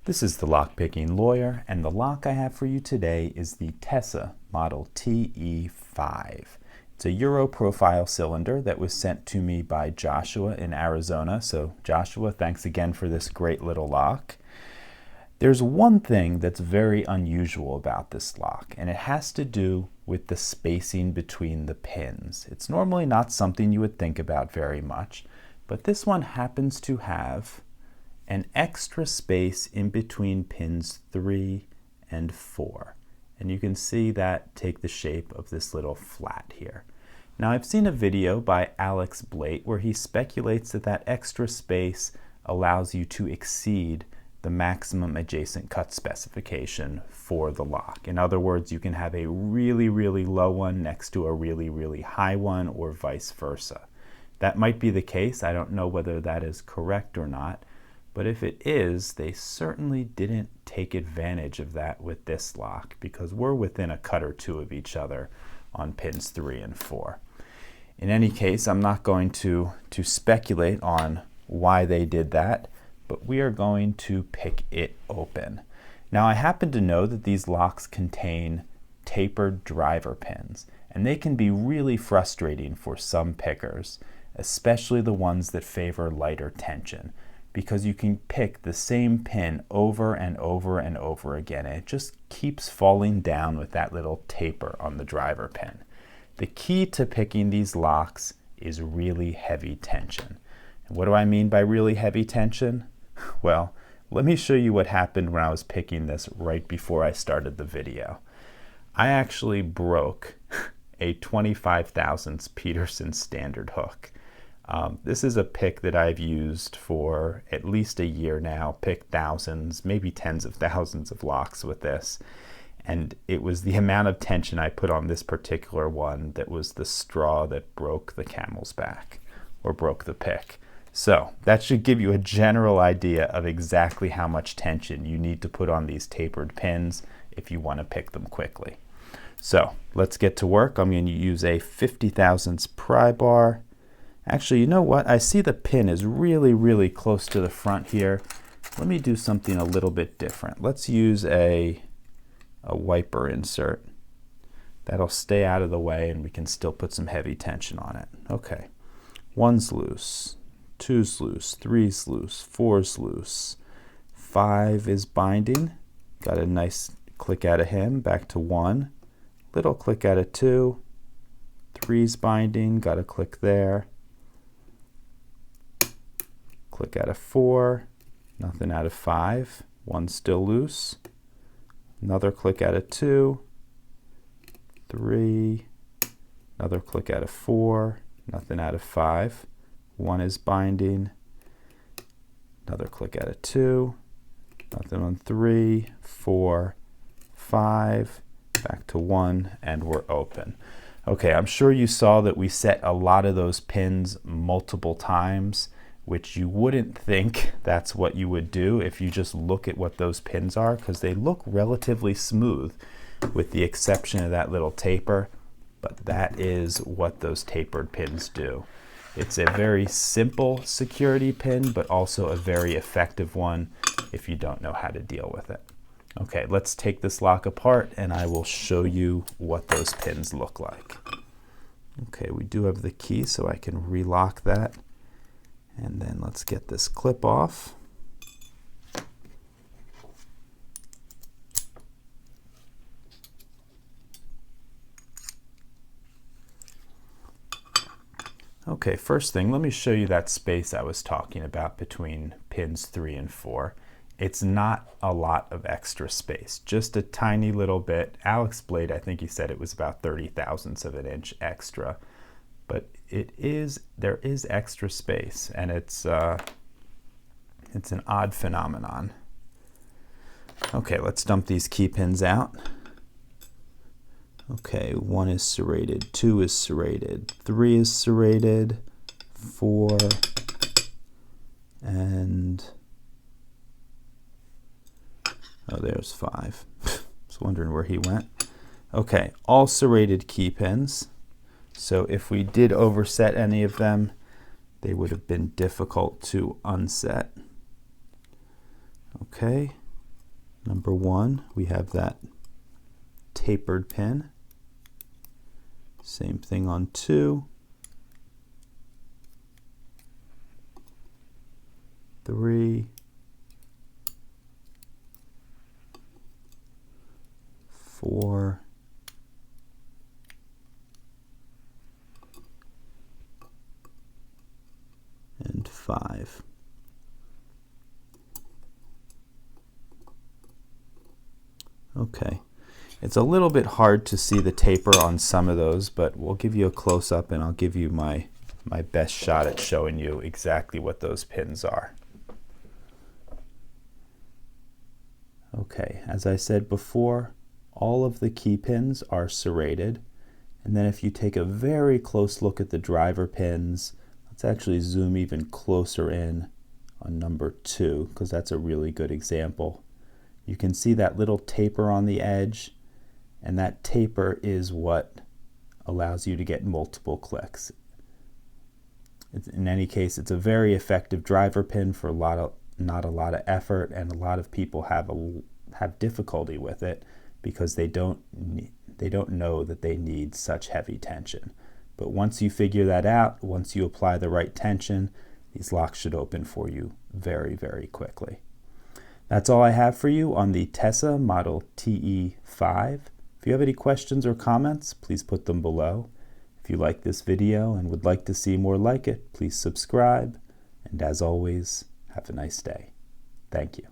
This is the Lockpicking Lawyer, and the lock I have for you today is the Tesa model TE5. It's a Euro profile cylinder that was sent to me by Joshua in Arizona. So Joshua, thanks again for this great little lock. There's one thing that's very unusual about this lock, and it has to do with the spacing between the pins. It's normally not something you would think about very much, but this one happens to have an extra space in between pins 3 and 4. And you can see that take the shape of this little flat here. Now I've seen a video by Alex Blate where he speculates that that extra space allows you to exceed the maximum adjacent cut specification for the lock. In other words, you can have a really, really low one next to a really, really high one, or vice versa. That might be the case. I don't know whether that is correct or not. But if it is, they certainly didn't take advantage of that with this lock, because we're within a cut or two of each other on pins 3 and 4. In any case, I'm not going to speculate on why they did that, but we are going to pick it open. Now, I happen to know that these locks contain tapered driver pins, and they can be really frustrating for some pickers, especially the ones that favor lighter tension, because you can pick the same pin over and over and over again, and it just keeps falling down with that little taper on the driver pin. The key to picking these locks is really heavy tension. And what do I mean by really heavy tension? Well, let me show you what happened when I was picking this right before I started the video. I actually broke a 25 thousandths Peterson standard hook. This is a pick that I've used for at least a year now, picked thousands, maybe tens of thousands of locks with this. And it was the amount of tension I put on this particular one that was the straw that broke the camel's back, or broke the pick. So that should give you a general idea of exactly how much tension you need to put on these tapered pins if you want to pick them quickly. So let's get to work. I'm going to use a 50 thousandths pry bar. Actually, you know what? I see the pin is really, really close to the front here. Let me do something a little bit different. Let's use a wiper insert. That'll stay out of the way and we can still put some heavy tension on it. Okay, 1's loose, 2's loose, 3's loose, 4's loose, 5 is binding. Got a nice click out of him, back to 1. Little click out of 2. 3's binding, got a click there. Click out of 4, nothing out of 5, 1's still loose. Another click out of 2, 3, another click out of 4, nothing out of 5, 1 is binding. Another click out of 2, nothing on 3, 4, 5, back to 1, and we're open. Okay, I'm sure you saw that we set a lot of those pins multiple times, which you wouldn't think that's what you would do if you just look at what those pins are, because they look relatively smooth with the exception of that little taper, but that is what those tapered pins do. It's a very simple security pin, but also a very effective one if you don't know how to deal with it. Okay, let's take this lock apart and I will show you what those pins look like. Okay, we do have the key, so I can relock that. And then let's get this clip off. Okay, first thing, let me show you that space I was talking about between pins 3 and 4. It's not a lot of extra space, just a tiny little bit. Alex Blate, I think he said it was about 30 thousandths of an inch extra. But there is extra space, and it's an odd phenomenon. Okay, let's dump these key pins out. Okay, 1 is serrated, 2 is serrated, 3 is serrated, 4, and oh, there's 5. I was wondering where he went. Okay, all serrated key pins. So if we did overset any of them, they would have been difficult to unset. Okay, Number 1, we have that tapered pin. Same thing on 2, 3, 4, and 5. Okay, it's a little bit hard to see the taper on some of those, but we'll give you a close-up and I'll give you my best shot at showing you exactly what those pins are. Okay, as I said before, all of the key pins are serrated, and then if you take a very close look at the driver pins, let's actually zoom even closer in on number 2, because that's a really good example. You can see that little taper on the edge, and that taper is what allows you to get multiple clicks. In any case, it's a very effective driver pin for not a lot of effort, and a lot of people have difficulty with it because they don't know that they need such heavy tension. But once you figure that out, once you apply the right tension, these locks should open for you very, very quickly. That's all I have for you on the Tesa Model TE5. If you have any questions or comments, please put them below. If you like this video and would like to see more like it, please subscribe. And as always, have a nice day. Thank you.